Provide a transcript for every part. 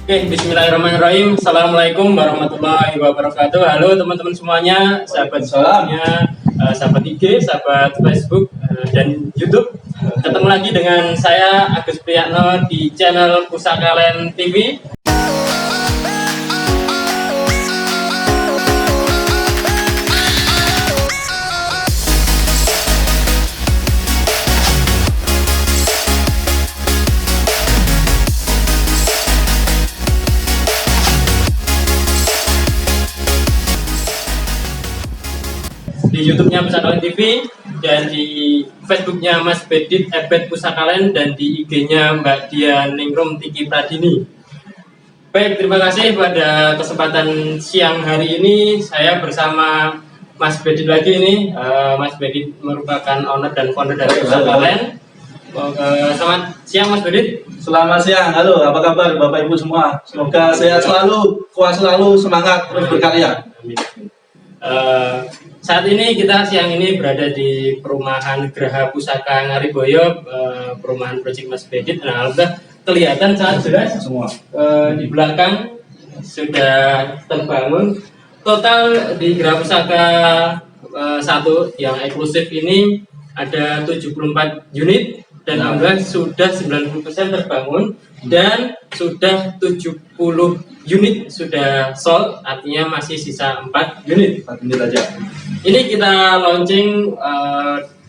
Oke, bismillahirrahmanirrahim. Assalamualaikum warahmatullahi wabarakatuh. Halo teman-teman semuanya, sahabat semuanya, sahabat IG, sahabat Facebook, dan YouTube. Ketemu lagi dengan saya Agus Priyatno di channel Pusaka Land TV. Di YouTube-nya Pusaka Land TV dan di Facebook-nya Mas Bedit Ebet Pusaka Land dan di IG-nya Mbak Dian Ningrum Tiki Pradini. Baik, terima kasih pada kesempatan siang hari ini saya bersama Mas Bedit lagi ini. Mas Bedit merupakan owner dan founder dari Pusaka Land. Selamat siang Mas Bedit. Selamat siang, halo, apa kabar Bapak Ibu semua? Semoga sehat selalu, kuat selalu, semangat terus berkarya. Saat ini kita siang ini berada di perumahan Geraha Pusaka Ngariboyo, perumahan Project Mas Bedit. Nah, alhamdulillah kelihatan sangat jelas semua. Di belakang sudah terbangun. Total di Geraha Pusaka 1 yang eksklusif ini ada 74 unit dan alhamdulillah sudah 90% terbangun dan sudah 70 unit sudah sold, artinya masih sisa 4 unit. 4 unit aja. Ini kita launching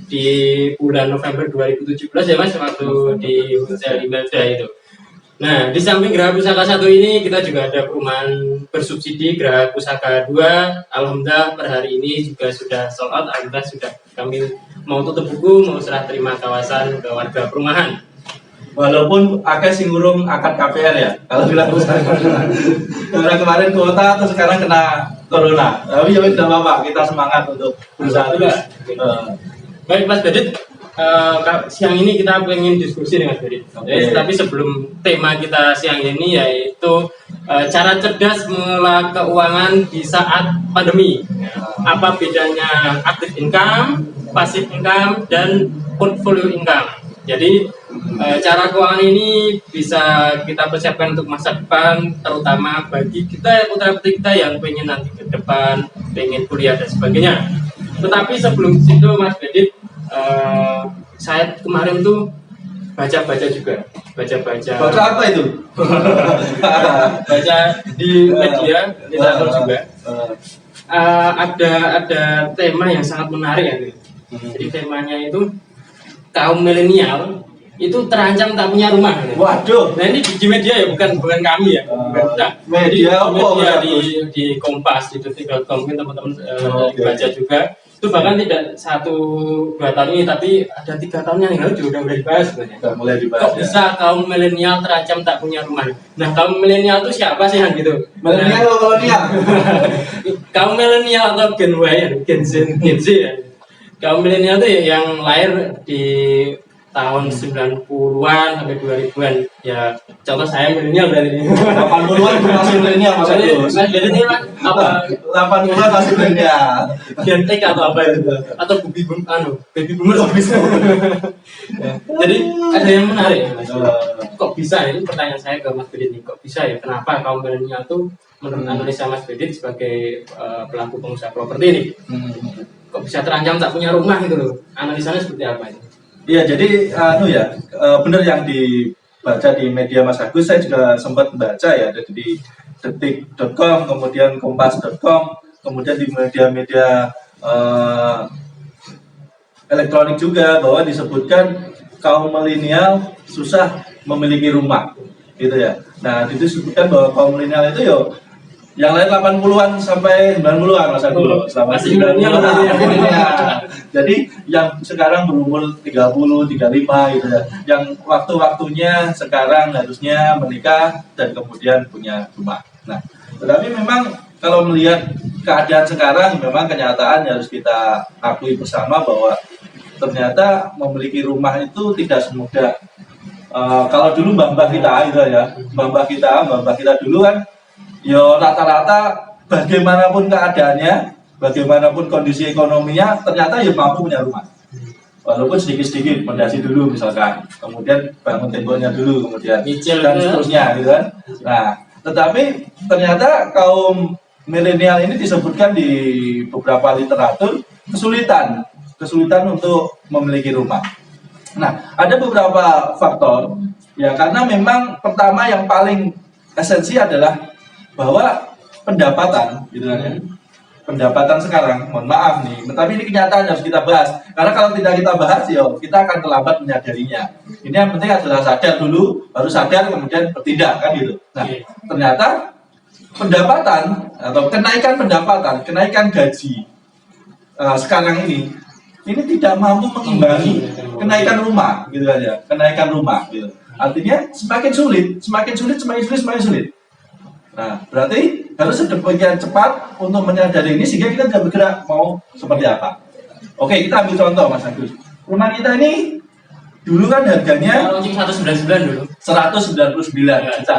di bulan November 2017 ya Mas, waktu di Hotel Imelda itu. Nah, di samping Geraha Pusaka 1 ini kita juga ada perumahan bersubsidi Geraha Pusaka 2. Alhamdulillah per hari ini juga sudah sold out. Alhamdulillah sudah kami mau tutup buku, mau serah terima kawasan ke warga perumahan. Walaupun agak singgung akad KPR ya, kalau bilang karena kemarin kuota atau sekarang kena corona. Tapi ya tidak apa-apa, kita semangat untuk berusaha terus. Baik Mas Bedit, siang ini kita pengen diskusi dengan Mas Bedit. Tapi sebelum tema kita siang ini yaitu cara cerdas mengelola keuangan di saat pandemi. Apa bedanya active income, passive income, dan portfolio income. Jadi cara keuangan ini bisa kita persiapkan untuk masa depan, terutama bagi kita putra-putri kita yang pengen nanti ke depan, pengen kuliah dan sebagainya. Tetapi sebelum itu Mas Bedit, saya kemarin tuh baca-baca juga, Baca apa itu? baca di media, di Twitter juga. Ada tema yang sangat menarik ya. Jadi temanya itu kaum milenial itu terancam tak punya rumah. Waduh. Nah ini di media ya, bukan kami ya. Nah, media apa? Di Kompas, di detik.com, teman-teman baca juga. Itu bahkan tidak 1-2 tahun ini, tapi ada 3 tahun yang lalu juga udah dibahas sebenarnya. Mulai dibahas. Kok bisa kaum milenial terancam tak punya rumah? Nah, kaum milenial itu siapa sih yang gitu? Milenial atau kolonial? Kaum milenial atau Gen Y, Gen Z ya. Kaum milenial itu yang lahir di tahun 90-an sampai 2000-an. Ya, contoh saya milenial dari ini. 80-an masih milenial Mas Agus. Mas Bedit ini apa? 80-an masih milenial. Gen X atau apa itu? Atau baby boomer bisa. Ya. Jadi ada yang menarik. Mas. Kok bisa ini pertanyaan saya ke Mas Bedit ini? Kok bisa ya? Kenapa kaum milenial itu menurut analisa Mas Bedit sebagai pelaku pengusaha properti ini? Kok bisa terancam tak punya rumah gitu loh? Analisanya seperti apa itu? Iya, jadi benar yang dibaca di media Mas Agus, saya juga sempat baca ya, ada di detik.com, kemudian kompas.com, kemudian di media-media elektronik juga, bahwa disebutkan kaum milenial susah memiliki rumah gitu ya. Nah, itu disebutkan bahwa kaum milenial itu yo yang lain 80-an sampai 90-an Mas Agus. Masih milenial. Jadi yang sekarang berumur 30, 35 gitu ya. Yang waktu-waktunya sekarang harusnya menikah dan kemudian punya rumah. Nah, tetapi memang kalau melihat keadaan sekarang, memang kenyataan harus kita akui bersama bahwa ternyata memiliki rumah itu tidak semudah kalau dulu mbah-mbah kita gitu ya. Mbah-mbah kita dulu kan yo rata-rata bagaimanapun keadaannya, bagaimanapun kondisi ekonominya, ternyata ya mampu punya rumah. Walaupun sedikit-sedikit, fondasi dulu misalkan, kemudian bangun temboknya dulu, kemudian Cicil dan seterusnya gitu kan. Nah, Tetapi ternyata kaum milenial ini disebutkan di beberapa literatur kesulitan untuk memiliki rumah. Nah, ada beberapa faktor ya, karena memang pertama yang paling esensi adalah bahwa pendapatan gitu kan ya. Pendapatan sekarang, mohon maaf nih, tapi ini kenyataan harus kita bahas. Karena kalau tidak kita bahas, yo kita akan terlambat menyadarinya. Ini yang penting adalah sadar dulu, baru sadar kemudian bertindak kan gitu. Nah, ternyata pendapatan atau kenaikan gaji sekarang ini tidak mampu mengimbangi kenaikan rumah, gitu aja. Kenaikan rumah, gitu. Artinya semakin sulit. Nah, berarti harus sedemikian cepat untuk menyadari ini sehingga kita bisa bergerak mau seperti apa. Oke, kita ambil contoh Mas Agus. Rumah kita ini dulu kan harganya launching 199 dulu. 199 juta.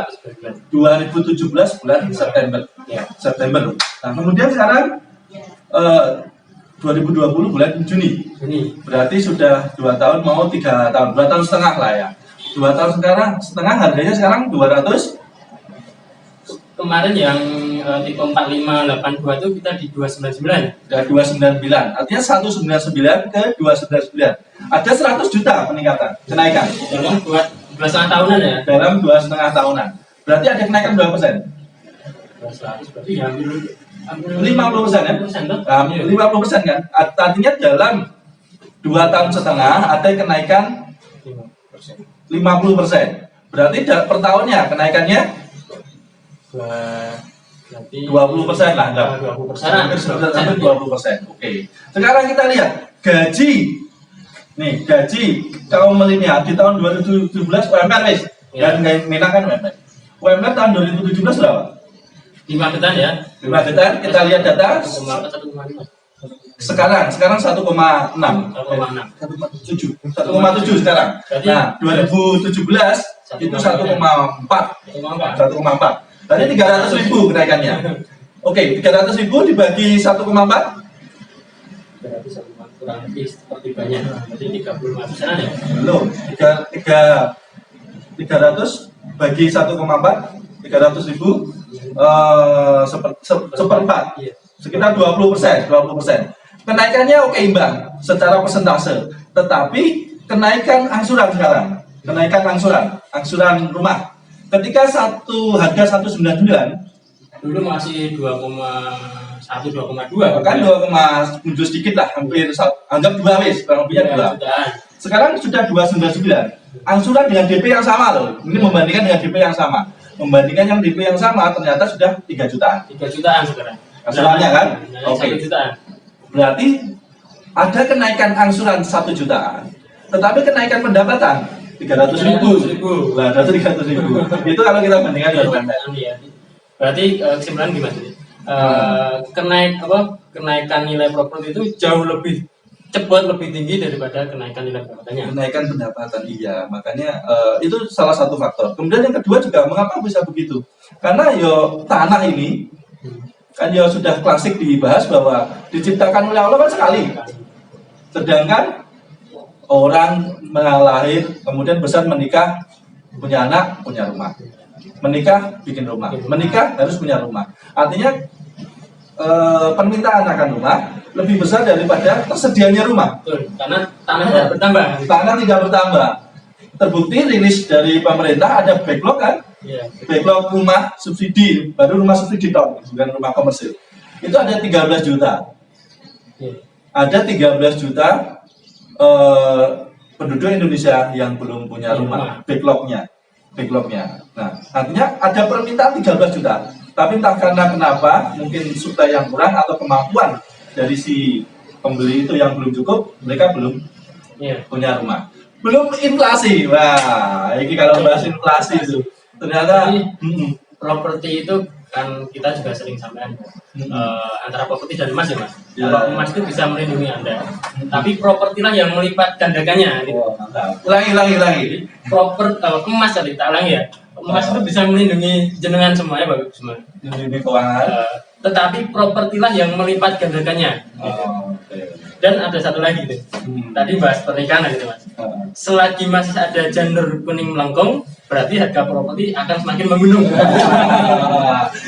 2017 bulan September. Ya. September. Nah, kemudian sekarang 2020 bulan Juni. Berarti sudah 2 tahun mau 3 tahun, 2 tahun setengah lah ya. 2 tahun setengah harganya sekarang 200. Kemarin yang tipe 4582 itu kita di 299. Dan 299. Artinya 199 ke 299. Ada 100 juta peningkatan, kenaikan. Dalam 2,5 tahunan ya. Dalam 2,5 tahunan. Berarti ada kenaikan berapa persen? 200 berarti ya hampir 50% ya? 50% kan? Artinya dalam 2 tahun setengah ada kenaikan 50%. Berarti per tahunnya kenaikannya berarti 20% lah, enggak? 20%. Sampai 20%. Oke. Sekarang kita lihat gaji. Nih, gaji kaum milenial di tahun 2017 UMR wis. Dan Minang kan UMR. UMR tahun 2017 berapa? 5 jutaan ya. 5 jutaan. Kita lihat data. 1,5. Sekarang 1,6. 1,6. 1,7 sekarang. Nah, 2017 itu 1,4. 1,4. Berarti 300.000 kenaikannya. Oke, 300.000 dibagi 1,4. Berarti kurang lebih seperti banyak. Berarti 35%-an ya. Belum. 300 bagi 1,4. 300.000 seperempat. Sekitar 20%. Kenaikannya oke imbang secara persentase. Tetapi kenaikan angsuran sekarang. Kenaikan angsuran rumah. Ketika harga 199 dulu masih 2,1 2,2 bahkan 2, mundur sedikit lah, hampir anggap 2 wis, kurang lebihnya 2. Sekarang sudah 299. Angsuran dengan DP yang sama loh. Ini membandingkan dengan DP yang sama. Membandingkan yang DP yang sama ternyata sudah 3 jutaan. 3 jutaan sekarang. Angsurannya kan? Oke. 1 jutaan. Berarti ada kenaikan angsuran 1 jutaan. Tetapi kenaikan pendapatan 300.000. Nah, 300.000. Itu kalau kita bandingkan dengan UMR. Berarti kesimpulan gimana sih? Kenaikan nilai properti itu jauh lebih cepat, lebih tinggi daripada kenaikan nilai pendapatannya. Kenaikan pendapatan iya, makanya itu salah satu faktor. Kemudian yang kedua juga mengapa bisa begitu? Karena tanah ini kan sudah klasik dibahas bahwa diciptakan oleh Allah kan sekali. Sedangkan orang lahir, kemudian besar menikah, punya anak, punya rumah. Menikah, bikin rumah. Menikah, harus punya rumah. Artinya permintaan akan rumah lebih besar daripada tersedianya rumah. Betul, karena tanah tidak bertambah. Tanah tidak bertambah. Terbukti rilis dari pemerintah ada backlog kan? Yeah. Backlog rumah subsidi, baru rumah subsidi bukan rumah komersil. Itu ada 13 juta. Yeah. Ada 13 juta penduduk Indonesia yang belum punya rumah, backlognya. Nah, artinya ada permintaan 13 juta, tapi entah karena kenapa, mungkin suplai yang kurang atau kemampuan dari si pembeli itu yang belum cukup, mereka belum punya rumah. Belum inflasi, wah, ini kalau bahas inflasi itu ternyata properti itu kan kita juga sering sampaikan antara properti dan emas ya Mas. Kalau emas itu bisa melindungi Anda, tapi properti lah yang melipat gandakannya. Ulangi. Emas tadi tak ulangi ya. Emas itu bisa melindungi jenengan semuanya bagus semua. Melindungi keuangan. Tetapi properti lah yang melipat gandakannya. Okay. Dan ada satu lagi tuh. Tadi bahas pernikahan gitu mas. Selagi masih ada janur kuning melengkung, berarti harga properti akan semakin menggunung.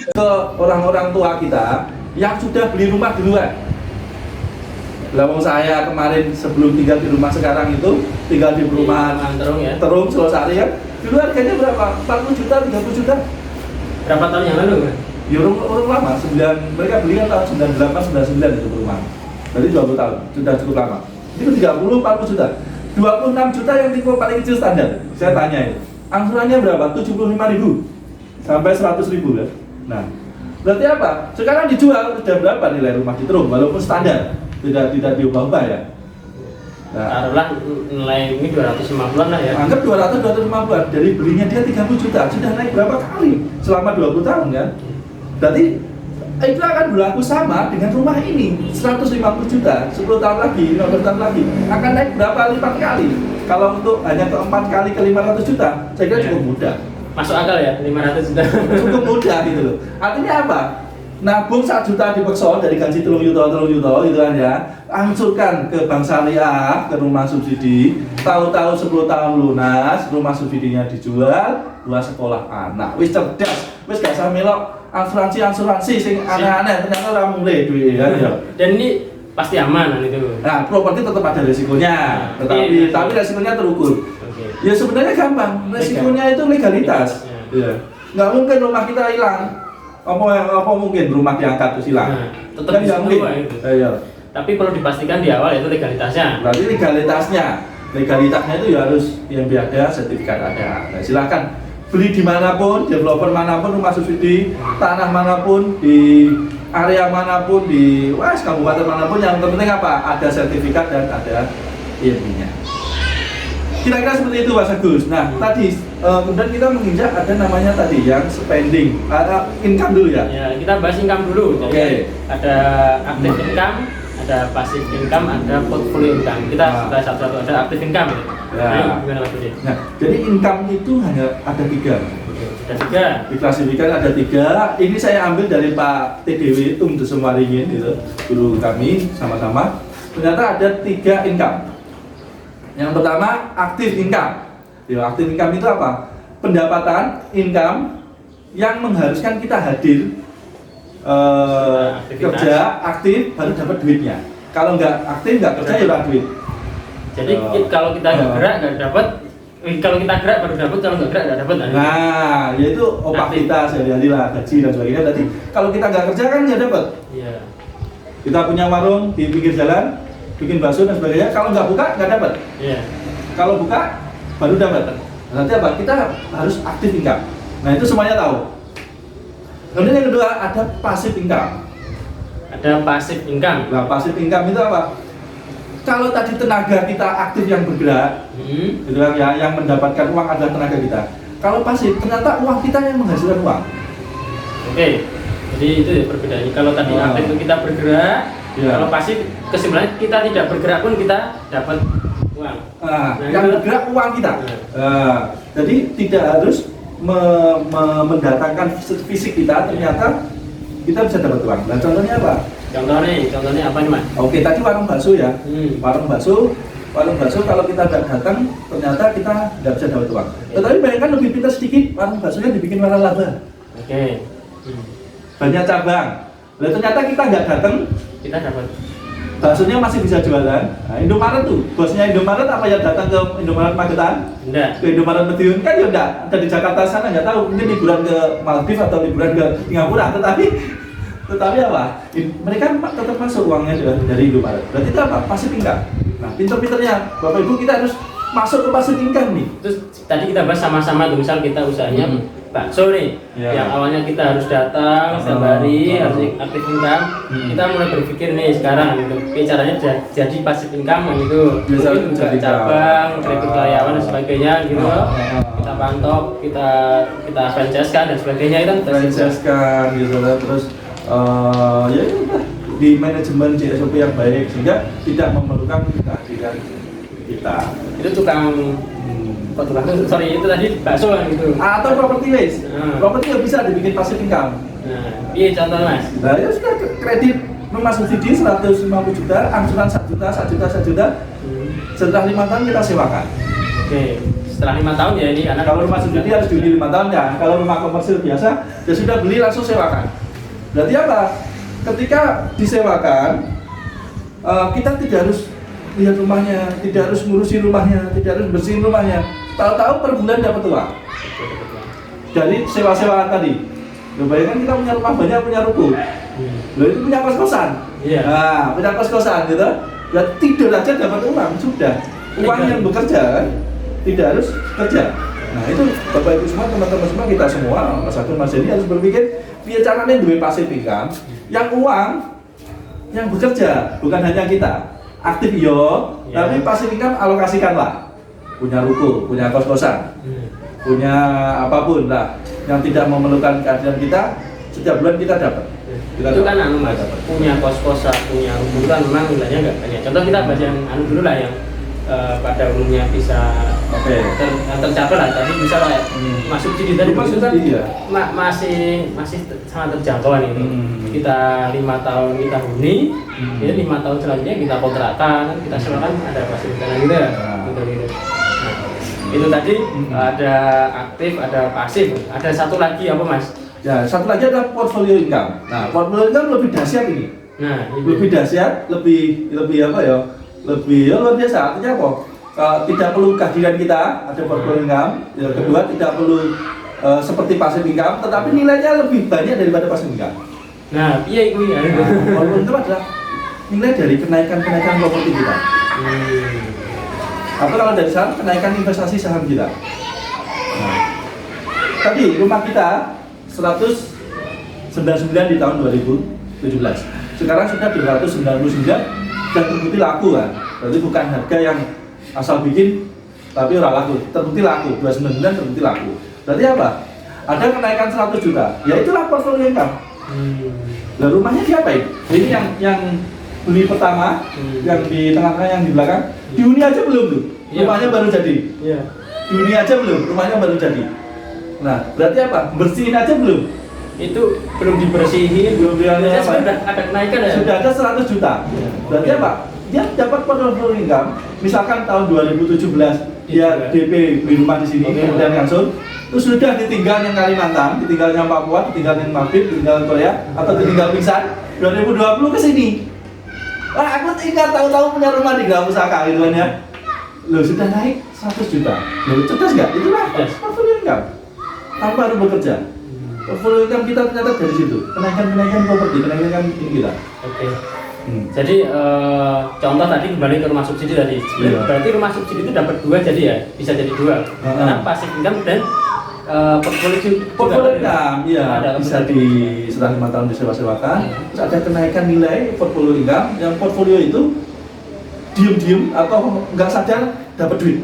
Ke orang-orang tua kita yang sudah beli rumah duluan. Lawang saya kemarin sebelum tinggal di rumah sekarang itu tinggal di perumahan Terung ya. Terung Selosari kan. Dulu harganya berapa? 40 juta, 30 juta. Berapa tahun yang lalu mas? Ya orang lama, mereka beli kan tahun 98, 99 itu perumahan. Berarti 20 tahun, sudah cukup lama. Itu 30, 40 juta. 26 juta yang tipe paling kecil standar. Saya tanya itu. Angsurannya berapa? 75.000 sampai 100.000 ya. Nah, berarti apa? Sekarang dijual sudah berapa nilai rumah di Terung walaupun standar, tidak diubah-ubah ya. Nah, taruhlah nilai ini 250-an lah ya. anggap 200-250-an dari belinya dia 30 juta, sudah naik berapa kali selama 20 tahun kan? Berarti itu akan berlaku sama dengan rumah ini 150 juta 10 tahun lagi, 15 tahun lagi akan naik berapa lipat kali. Kalau untuk hanya ke 4 kali ke 500 juta saya kira cukup mudah. Masuk akal ya 500 juta. Cukup mudah gitu loh. Artinya apa? Nabung 1 juta di Pekso dari gaji 3 juta gitu kan ya, angsurkan ke bank syariah, ke rumah subsidi, tahu-tahu 10 tahun lunas, rumah subsidinya dijual, buat sekolah anak, wis cerdas, wis gak usah melok asuransi sing aneh-aneh, ternyata orang mulai duit kan ya. Dan ini pasti aman itu. Nah, properti tetap ada resikonya, tapi resikonya terukur. Ya sebenarnya gampang, resikonya itu legalitas. Ya. Nggak mungkin rumah kita hilang. Apa mungkin rumah diangkat terus hilang? Nah, tetap bisa mungkin. Iya. Tapi perlu dipastikan di awal itu legalitasnya. Berarti legalitasnya itu ya harus yang ada sertifikat ada. Nah, silakan beli dimanapun, developer manapun, rumah subsidi, tanah manapun, di area manapun, di kabupaten manapun, yang penting apa? Ada sertifikat dan ada ilmunya. Kira-kira seperti itu Mas Agus. Nah, tadi kemudian kita menginjak ada namanya tadi yang spending, ada income dulu ya. Ya, kita bahas income dulu. Jadi ada active income, ada passive income, ada portfolio income. Kita bahas satu-satu. Ada active income. Ya. Nah, gimana Mas Budi? Nah, jadi income itu hanya ada 3. Ada 3. Diklasifikasi ada 3. Ini saya ambil dari Pak TDW Tung Desemaringin itu, guru kami sama-sama. Ternyata ada 3 income. Yang pertama aktif income. Ya, aktif income itu apa? Pendapatan income yang mengharuskan kita hadir kerja aktif baru dapat duitnya. Kalau nggak aktif nggak kerja ya nggak duit. Jadi kalau kita nggak gerak nggak dapat. Kalau kita gerak baru dapat, kalau nggak gerak nggak dapat. Nah, yaitu opah kita sehari-hari lah, gaji dan sebagainya. Berarti kalau kita nggak kerja kan nggak dapat. Iya. Kita punya warung di pinggir jalan, bikin bakso dan sebagainya. Kalau nggak buka nggak dapat. Iya. Kalau buka baru dapat. Nanti apa? Kita harus aktif income. Nah itu semuanya tahu. Kemudian yang kedua ada passive income. Ada passive income. Nah passive income itu apa? Kalau tadi tenaga kita aktif yang bergerak, gitu kan ya, yang mendapatkan uang adalah tenaga kita. Kalau pasif ternyata uang kita yang menghasilkan uang. Oke. Jadi itu ya perbedaannya. Kalau tadi aktif itu kita bergerak, kalau pasif kesimpulannya kita tidak bergerak pun kita dapat uang. Yang bergerak uang kita. Jadi tidak harus mendatangkan fisik kita, ternyata kita bisa dapat uang. Nah contohnya apa? Contohnya apa nih Mas? Oke, tadi warung bakso ya. Warung bakso kalau kita nggak datang ternyata kita nggak bisa dapat uang. Tetapi bayangkan lebih pintar sedikit, warung baksonya dibikin waralaba. Oke. Banyak cabang. Lalu ternyata kita nggak datang, kita dapat. baksonya masih bisa jualan. Nah, Indomaret tuh, bosnya Indomaret apa yang datang ke Indomaret Magetan? Enggak. Ke Indomaret Madiun kan ya enggak. Ada di Jakarta sana nggak tahu, mungkin liburan ke Maldives atau liburan ke Singapura. Tetapi apa? Mereka tetap masuk uangnya dari Indomaret. Berarti itu apa? Pasif income. Nah, pinter-pinternya Bapak Ibu kita harus masuk ke pasif income nih. Terus tadi kita bahas sama-sama tuh, misal kita usahanya bakso nih, yang awalnya kita harus datang setiap hari, harus aktif income. Kita mulai berpikir nih sekarang gitu, caranya jadi pasif income gitu. Mungkin buka cabang, rekrut karyawan dan sebagainya gitu. Kita pantau, kita franchise-kan dan sebagainya itu. Franchise-kan gitu lah, terus ya udah di manajemen CSOP yang baik sehingga tidak memerlukan kehadiran kita. Itu tukang sorry itu tadi bakso kan gitu. Atau properti wis. Properti nggak bisa dibikin passive income. Nah, iya contohnya Mas. Nah ya sudah kredit rumah subsidi 150 juta, angsuran 1 juta, 1 juta, 1 juta. Setelah 5 tahun kita sewakan. Oke, setelah 5 tahun ya ini anak. Kalau rumah subsidi harus dibeli 5 tahun ya. Kalau rumah komersil biasa ya sudah beli langsung sewakan. Berarti apa? Ketika disewakan, kita tidak harus lihat rumahnya, tidak harus ngurusin rumahnya, tidak harus bersihin rumahnya. Tahu-tahu per bulan dapat uang dari sewa-sewaan tadi. Loh, bayangkan kita punya rumah banyak, punya ruko. Loh, itu punya kos-kosan. Iya. Nah, punya kos-kosan gitu. Ya tidur aja dapat uang, sudah. Uang yang bekerja kan, tidak harus kerja. Nah, itu Bapak Ibu semua, teman-teman semua, kita semua, Mas Agung, Mas Denny harus berpikir biar caranya duwe passive income yang uang yang bekerja, bukan hanya kita. Aktif yo, tapi passive income alokasikanlah. Punya ruko, punya kos-kosan. Punya apapun lah yang tidak memerlukan kehadiran kita, setiap bulan kita dapat. Itu kan anu Mas, punya kos-kosan, punya rumah memang nilainya nggak banyak. Contoh kita bahas yang anu dulu lah yang pada umumnya bisa tercapai lah. Tadi bisa lah masuk subsidi tadi itu kan masih sangat terjangkau ini. Kita 5 tahun kita huni, jadi 5 tahun selanjutnya kita kontrakan, kita sewakan ada fasilitas gitu ya. Gitu. Itu tadi ada aktif, ada pasif, ada satu lagi apa Mas? Ya, satu lagi adalah portfolio income. Nah, portfolio income lebih dahsyat ini. Nah, lebih dahsyat, lebih apa ya? Lebih luar biasa. Artinya apa? Tidak perlu kehadiran kita, ada portfolio income. Yang kedua, tidak perlu seperti passive income, tetapi nilainya lebih banyak daripada passive income. Nah, iya itu ya. Portfolio income adalah nilai dari kenaikan properti kita. Atau kalau dari saham, kenaikan investasi saham kita. Nah, tadi rumah kita 199 di tahun 2017. Sekarang sudah 299 dan terbukti laku kan. Berarti bukan harga yang asal bikin tapi ora laku, terbukti laku. 299 terbukti laku. Berarti apa? Ada kenaikan 100 juta. Ya itulah portfolio income. Nah, rumahnya diapain? Ini yang beli pertama, yang di tengah-tengah, yang di belakang, dihuni aja belum tuh, rumahnya baru jadi. Dihuni aja belum, rumahnya baru jadi. Nah, berarti apa? Bersihin aja belum? Itu belum dibersihin, Belum biasanya sudah ada kenaikan ya? Sudah ada 100 juta. Berarti apa? Dia dapat portfolio income. Misalkan tahun 2017 dia DP beli rumah di sini, kemudian langsung terus sudah ditinggal yang Kalimantan, ditinggal yang Papua, ditinggal yang Maldives, ditinggal Korea, atau ditinggal Pingsan. 2020 ke sini. Wah, aku ingat tahu-tahu punya rumah di Geraha Pusaka gitu kan ya. Loh, sudah naik 100 juta. Loh, cerdas nggak? Itulah portfolio income. Tanpa harus bekerja. Portfolio income kita ternyata dari situ. Kenaikan properti, kenaikan ini kita. Oke. Jadi contoh tadi kembali ke rumah subsidi tadi. Berarti rumah subsidi itu dapat 2 jadi ya, bisa jadi 2. Karena passive income dan portfolio income, iya, bisa setelah 5 tahun disewa-sewakan, terus ada kenaikan nilai portfolio income, yang portfolio itu diem-diem atau nggak sadar dapat duit,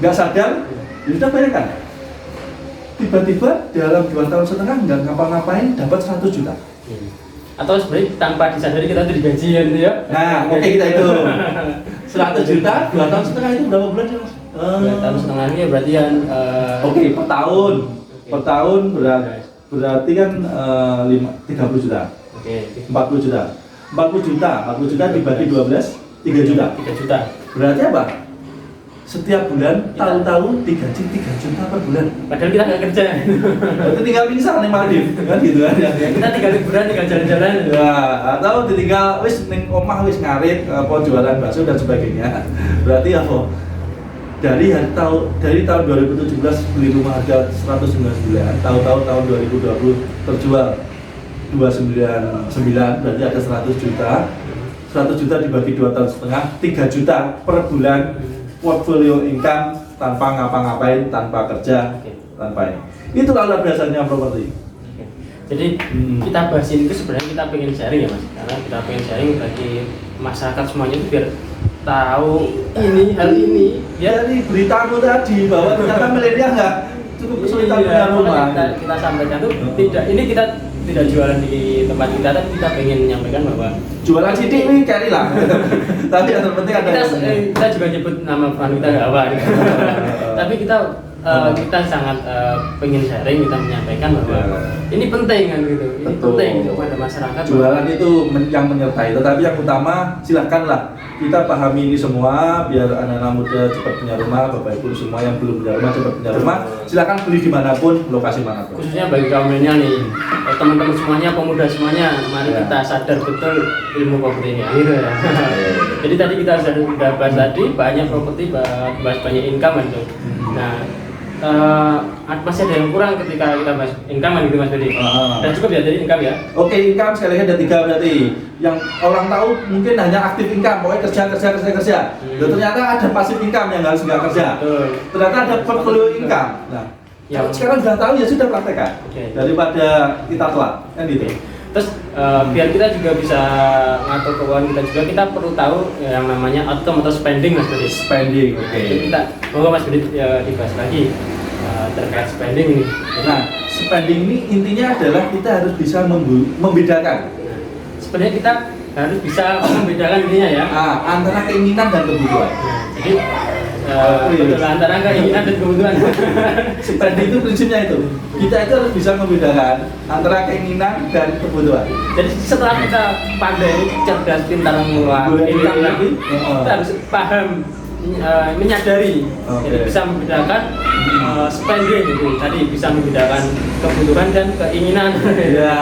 nggak sadar, ya sudah bayangkan, tiba-tiba dalam 2 tahun setengah nggak ngapa-ngapain dapat 100 juta. Atau sebenarnya tanpa disadari kita tuh digajian gitu ya. Nah, oke, kita itu 100 juta, 2 tahun setengah itu berapa bulan sih Mas? 2 tahun setengah ini berarti kan oke, per tahun. Per tahun berarti kan 30 juta. Oke. 40 juta. 40 juta dibagi 12, 3 juta. 3 juta. Berarti apa? Setiap bulan tahu-tahu digaji 3 juta per bulan. Padahal kita nggak kerja. Berarti tinggal pingsan nih Maldives, kan gitu kan ya. Kita tinggal liburan, tinggal jalan-jalan. Ya, atau ditinggal wis ning omah wis ngarit apa jualan bakso dan sebagainya. Berarti apa? Dari tahun 2017 beli rumah harga 199, tahu-tahu tahun 2020 terjual 299, berarti ada 100 juta. 100 juta dibagi 2 tahun setengah, 3 juta per bulan portfolio income tanpa ngapa-ngapain, tanpa kerja, tanpa ini. Itulah luar biasanya properti. Jadi kita bahas ini sebenarnya kita pengen sharing ya Mas, karena kita pengen sharing bagi masyarakat semuanya itu biar tahu hal ini. Ya dari beritamu tadi bahwa ternyata milenial nggak cukup kesulitan punya rumah. Kita sampaikan tuh ini kita tidak jualan di tempat kita, tapi kita pengen menyampaikan bahwa jualan sidik ini cari lah. Tapi yang terpenting ada kita juga nyebut nama perusahaan kita nggak apa. Tapi kita kita sangat pengen sharing, kita menyampaikan bahwa ini penting kan gitu, ini Betul. penting kepada masyarakat. Jualan itu yang menyertai, tetapi yang utama silahkanlah kita pahami ini semua biar anak-anak muda cepat punya rumah, bapak ibu semua yang belum punya rumah cepat punya rumah. Silakan beli dimanapun, lokasi manapun. Khususnya bagi kaum milenial nih, teman-teman semuanya, pemuda semuanya, mari kita sadar betul ilmu properti ini gitu ya. Jadi tadi kita sudah bahas tadi banyak properti, bahas banyak income gitu. Nah, masih ada yang kurang ketika kita bahas income gitu Mas Budi. Dan cukup ya dari income ya. Oke, income sekali lagi ada 3 berarti. Yang orang tahu mungkin hanya aktif income, pokoknya kerja. Loh, ternyata ada pasif income yang harus nggak kerja. Ternyata ada portfolio income. Nah, kalau sekarang sudah tahu ya sudah praktekkan. Daripada kita telat, kan gitu. Terus biar kita juga bisa ngatur keuangan kita juga, kita perlu tahu yang namanya outcome atau spending Mas Budi. Spending, oke. Jadi kita, moga Mas Budi dibahas lagi terkait spending ini. Nah, spending ini intinya adalah kita harus bisa membedakan. Sebenarnya kita harus bisa membedakan intinya ya. Antara keinginan dan kebutuhan. Jadi betul antara keinginan dan kebutuhan. Spending itu prinsipnya itu. Kita itu harus bisa membedakan antara keinginan dan kebutuhan. Jadi setelah kita pandai, cerdas, pintar mengelola ini lagi, kita harus paham, menyadari, jadi bisa membedakan spending itu. Tadi bisa membedakan kebutuhan dan keinginan. Ya,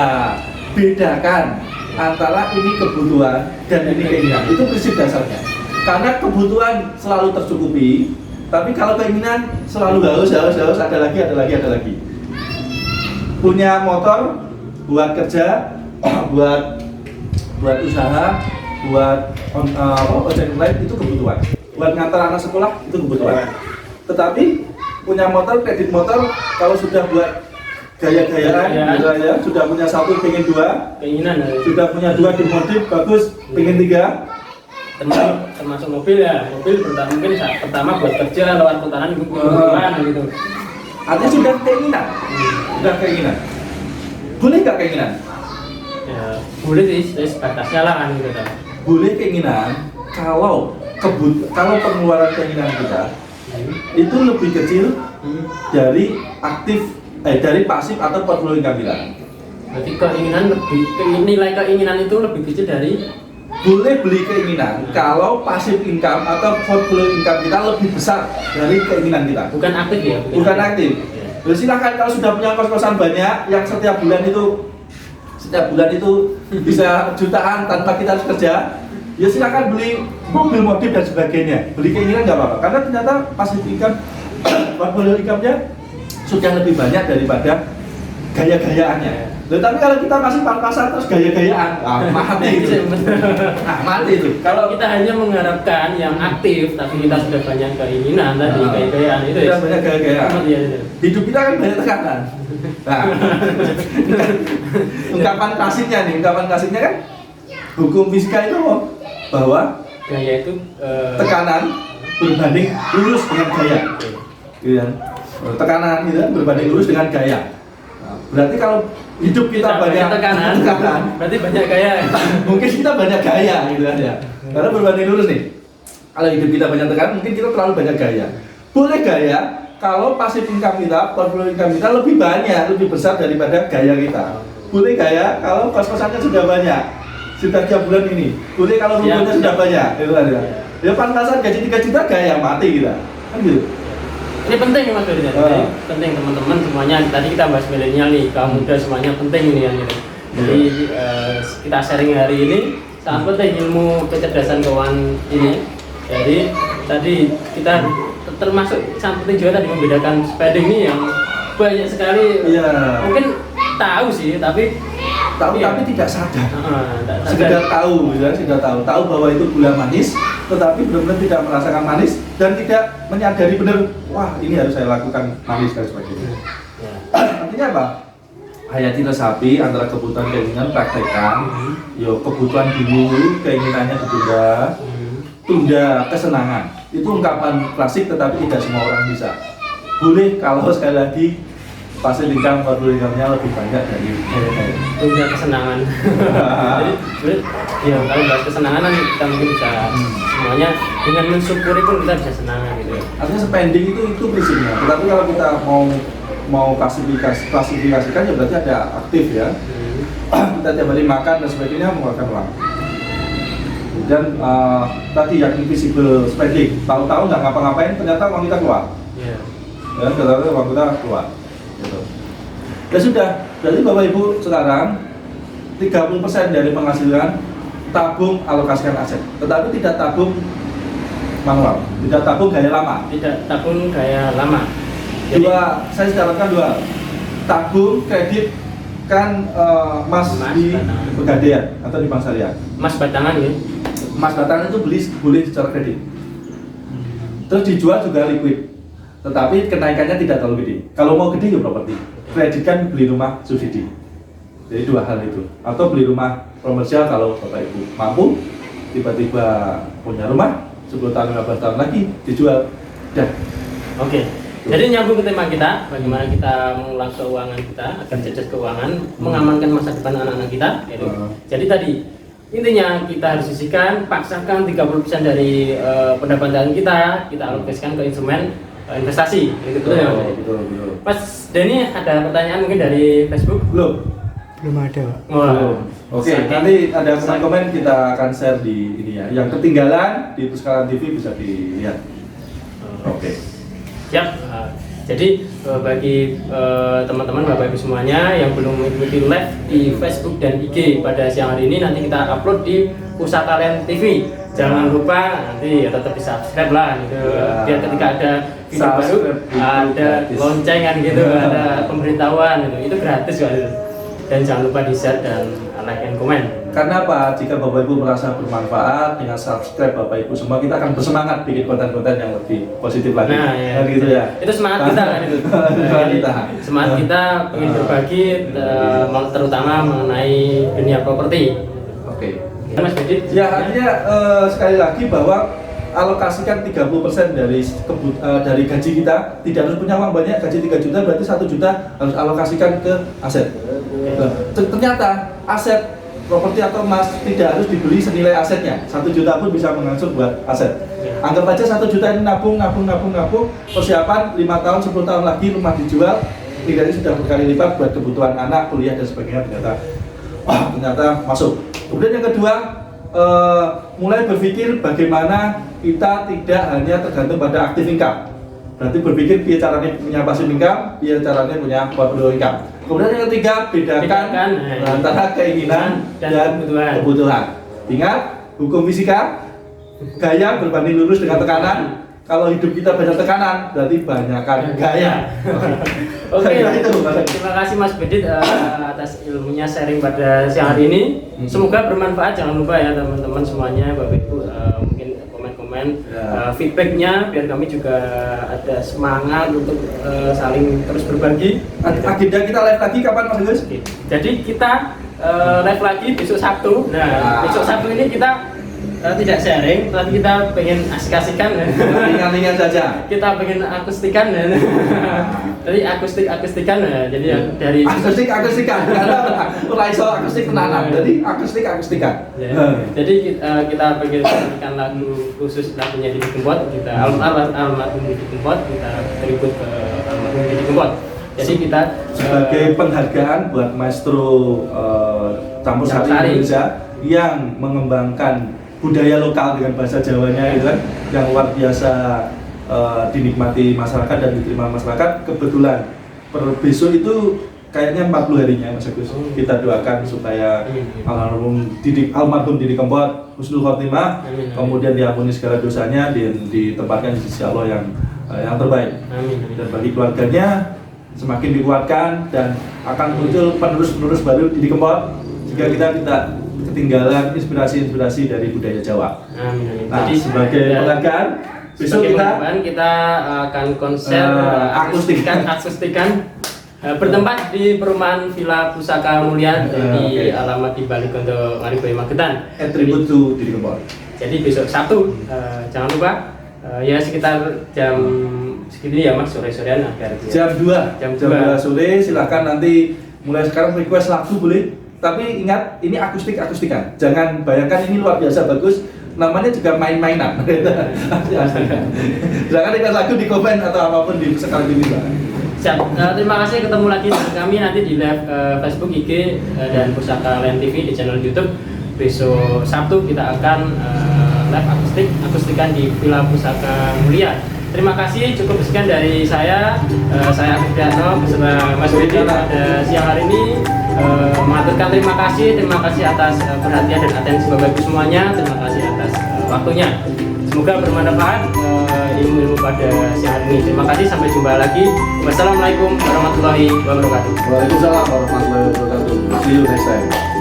bedakan antara ini kebutuhan dan ini keinginan. Itu prinsip dasarnya. Karena kebutuhan selalu tercukupi, tapi kalau keinginan selalu haus, ada lagi. Punya motor buat kerja, buat usaha, buat ojek online itu kebutuhan. Buat ngantar anak sekolah itu kebutuhan. Tetapi punya motor, kredit motor, kalau sudah buat gaya-gayaan, ya, sudah punya 1 pengen 2, keinginan. Sudah punya 2 dimodif bagus, pengen 3. Termasuk mobil ya, mobil mungkin pertama buat kerja lewat putaran kebutuhan gitu. Artinya sudah keinginan. Boleh nggak keinginan? Ya, boleh sih, batasnya lah kan gitu kan. Boleh keinginan kalau pengeluaran keinginan kita itu lebih kecil dari dari pasif atau portfolio income kita. Berarti nilai keinginan itu lebih kecil dari. Boleh beli keinginan kalau pasif income atau portfolio income kita lebih besar dari keinginan kita. Bukan aktif ya? Bukan aktif. Jadi silakan kalau sudah punya kos-kosan banyak yang setiap bulan itu bisa jutaan tanpa kita harus kerja, ya silakan beli mobil modif dan sebagainya. Beli keinginan nggak apa-apa karena ternyata pasif income portfolio income-nya sudah lebih banyak daripada gaya-gayaannya. Tapi kalau kita masih pas-pasan terus gaya-gayaan, mati itu. Mati itu. Kalau kita hanya mengharapkan yang aktif, tapi kita sudah banyak keinginan tadi, gaya-gayaan itu. Sudah banyak gaya-gayaan. Hidup kita kan banyak tekanan. Nah, ungkapan klasiknya kan, hukum fisika itu bahwa gaya itu tekanan berbanding lurus dengan gaya. Tekanan itu berbanding lurus dengan gaya. Berarti kalau hidup kita banyak tekanan, berarti banyak gaya. Mungkin kita banyak gaya gitu kan ya. Karena berbanding lurus nih. Kalau hidup kita banyak tekanan, mungkin kita terlalu banyak gaya. Boleh gaya kalau pasif income kita, portfolio income kita lebih banyak, lebih besar daripada gaya kita. Boleh gaya kalau kos-kosannya sudah banyak, sudah tiap bulan ini. Boleh kalau rumahnya sudah banyak, gitu kan ya. Ya pantasan gaji 3 juta gaya mati kita, kan gitu. Ini penting Mas Budi, penting teman-teman semuanya. Tadi kita bahas milenial nih, kaum muda semuanya penting ini ya. Jadi kita sharing hari ini sangat penting ilmu kecerdasan keuangan ini. Jadi tadi kita termasuk sangat penting juga tadi membedakan spending ini yang banyak sekali. Mungkin tahu sih, tapi tidak sadar. Sekedar tahu bahwa itu gula manis, tetapi benar-benar tidak merasakan manis dan tidak menyadari benar, wah ini harus saya lakukan manis dan sebagainya. Artinya apa? Hayati resapi antara kebutuhan keinginan, praktekkan. Kebutuhan dulu, keinginannya ditunda, tunda kesenangan. Itu ungkapan klasik, tetapi tidak semua orang bisa. Boleh kalau sekali lagi passive income, quarterly income-nya lebih banyak dari direct. Punya kesenangan. Jadi sebenarnya ya kalau bahas kesenangan kan kita mungkin bisa semuanya dengan mensyukuri pun kita bisa senang gitu. Artinya spending itu prinsipnya. Tetapi kalau kita mau klasifikasikan ya berarti ada aktif ya. Kita tiap hari makan dan sebagainya mengeluarkan uang. Dan tadi yang invisible spending, tahu-tahu nggak ngapa-ngapain ternyata uang kita keluar. Iya. Ya, ternyata uang kita keluar. Gitu. Ya sudah, berarti Bapak Ibu sekarang 30% dari penghasilan tabung alokasikan aset, tetapi tidak tabung manual, tidak tabung gaya lama. Tidak tabung gaya lama. Saya sarankan dua, tabung kredit kan emas di batangan. Pegadaian atau di Bank Syariah. Emas batangan ya. Emas batangan itu beli boleh secara kredit, terus dijual juga liquid, tetapi kenaikannya tidak terlalu gede. Kalau mau gede ya properti, kredit kan beli rumah subsidi. Jadi dua hal itu, atau beli rumah komersial kalau Bapak Ibu mampu, tiba-tiba punya rumah 10 tahun 15 tahun lagi dijual, dah. Oke. Jadi nyambung ke tema kita, bagaimana kita mengulang keuangan kita agar cerdas keuangan, mengamankan masa depan anak-anak kita. Gitu. Jadi tadi intinya kita harus sisihkan, paksakan 30% dari pendapatan kita alokasikan ke instrumen investasi. Gitu, betul ya, Mas? Betul. Mas Denny ada pertanyaan mungkin dari Facebook? Belum ada. Wah. Oke, nanti ada komen kita akan share di ini ya. Yang ketinggalan di Puskaran TV bisa dilihat. Oke. Siap. Jadi bagi teman-teman Bapak Ibu semuanya yang belum mengikuti live di Facebook dan IG pada siang hari ini, nanti kita upload di Pusaka Talent TV. Jangan lupa nanti ya tetap bisa subscribe lah gitu. Biar ketika ada video baru ada loncengan gitu, ada pemberitahuan gitu. Itu gratis kok. Dan jangan lupa di share dan like and comment. Karena apa? Jika Bapak Ibu merasa bermanfaat dengan subscribe Bapak Ibu semua, kita akan bersemangat bikin konten-konten yang lebih positif lagi. Nah, ya, kan gitu ya. Itu semangat kita kan itu. Semangat kita ingin berbagi terutama mengenai dunia properti. Oke. Mas Bedit? Ya, artinya sekali lagi bahwa alokasikan 30% dari gaji kita. Tidak harus punya uang banyak, gaji 3 juta berarti 1 juta harus alokasikan ke aset. Ternyata aset properti atau emas tidak harus dibeli senilai asetnya. 1 juta pun bisa mengangsur buat aset. Anggap aja 1 juta ini nabung, persiapan 5 tahun, 10 tahun lagi rumah dijual, nilainya sudah berkali lipat buat kebutuhan anak, kuliah dan sebagainya. Ternyata masuk. Kemudian yang kedua, mulai berpikir bagaimana kita tidak hanya tergantung pada active income. Berarti berpikir biar caranya punya passive income, biar caranya punya portfolio income. Kemudian yang ketiga, bedakan antara keinginan dan kebutuhan. Ingat, hukum fisika, gaya berbanding lurus dengan tekanan. Kalau hidup kita banyak tekanan, berarti banyakkan gaya. Oke, terima kasih Mas Bedit atas ilmunya sharing pada siang hari ini. Semoga bermanfaat. Jangan lupa ya teman-teman semuanya, Bapak Ibu mungkin komen feedbacknya biar kami juga ada semangat untuk saling terus berbagi. Agenda kita live lagi kapan Mas Agus? Jadi kita live lagi besok Sabtu. Nah, besok Sabtu ini kita tidak sharing, tapi kita pengen asik-asikan, ringan-ringan saja. Kita pengen akustikan, jadi akustikan, jadi dari akustikan, karena raiso akustik tenanan, jadi akustikan. Jadi kita pengen menyanyikan lagu khusus lagunya Didi Kempot, kita almarhum Didi Kempot, kita tribut ke almarhum Didi Kempot. Jadi kita sebagai penghargaan buat maestro campur sari Indonesia yang mengembangkan budaya lokal dengan bahasa Jawanya itu kan yang luar biasa dinikmati masyarakat dan diterima masyarakat. Kebetulan besok itu kayaknya 40 harinya Mas Agus. Kita doakan supaya almarhum Didi Kempot husnul khotimah, kemudian diampuni segala dosanya dan ditempatkan di sisi Allah yang terbaik. Dan bagi keluarganya semakin dikuatkan dan akan muncul penerus baru Didi Kempot jika kita tidak ketinggalan inspirasi dari budaya Jawa. Amin. Nah, jadi sebagai penghargaan besok kita akan konser akustikan bertempat di perumahan Villa Pusaka Mulia di alamat di Balikonto Ngariboyo Magetan. Tribute to Didi Kempot. Jadi besok Sabtu jangan lupa ya sekitar jam segitu ya Mas, sore-sorean agar dia Jam 2 Jam 2. sore silakan nanti mulai sekarang request lagu boleh. Tapi ingat ini akustikan. Jangan bayangkan ini luar biasa bagus. Namanya juga main-mainan. Jangan request lagu di komen atau apapun di Sekali TV Pak. Siap. Terima kasih, ketemu lagi dengan kami nanti di live Facebook, IG dan Pusaka Land TV di channel YouTube. Besok Sabtu kita akan live akustikan di Villa Pusaka Mulia. Terima kasih, cukup sekian dari saya. Saya Agus Priatno beserta Mas Widi pada siang hari ini mengaturkan terima kasih atas perhatian dan atensi Bapak Ibu semuanya. Terima kasih atas waktunya. Semoga bermanfaat ilmu-ilmu pada siang hari ini. Terima kasih, sampai jumpa lagi. Wassalamualaikum warahmatullahi wabarakatuh. Waalaikumsalam warahmatullahi wabarakatuh. See you next time.